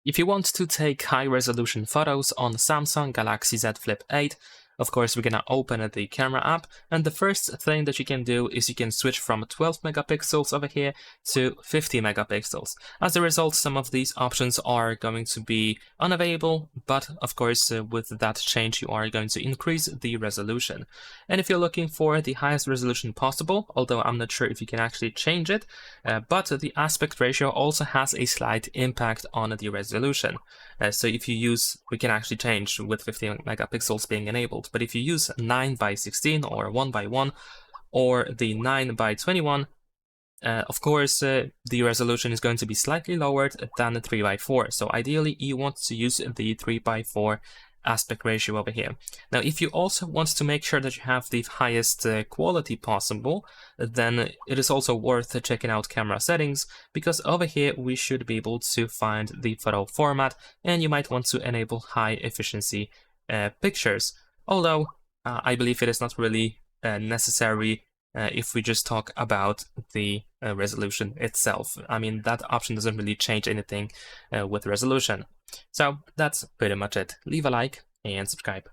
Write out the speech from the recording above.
If you want to take high-resolution photos on Samsung Galaxy Z Flip 8, of course, we're gonna open the camera app, and the first thing that you can do is you can switch from 12 megapixels over here to 50 megapixels. As a result, some of these options are going to be unavailable, but of course, with that change, you are going to increase the resolution. And if you're looking for the highest resolution possible, although I'm not sure if you can actually change it, but the aspect ratio also has a slight impact on the resolution. So if you use, we can actually change with 50 megapixels being enabled, but if you use 9 by 16 or 1 by 1 or the 9 by 21, of course, the resolution is going to be slightly lowered than the 3 by 4. So ideally, you want to use the 3 by 4 aspect ratio over here. Now, if you also want to make sure that you have the highest quality possible, then it is also worth checking out camera settings, because over here we should be able to find the photo format, and you might want to enable high efficiency pictures. Although I believe it is not really necessary if we just talk about the resolution itself. I mean, that option doesn't really change anything with resolution. So that's pretty much it. Leave a like and subscribe.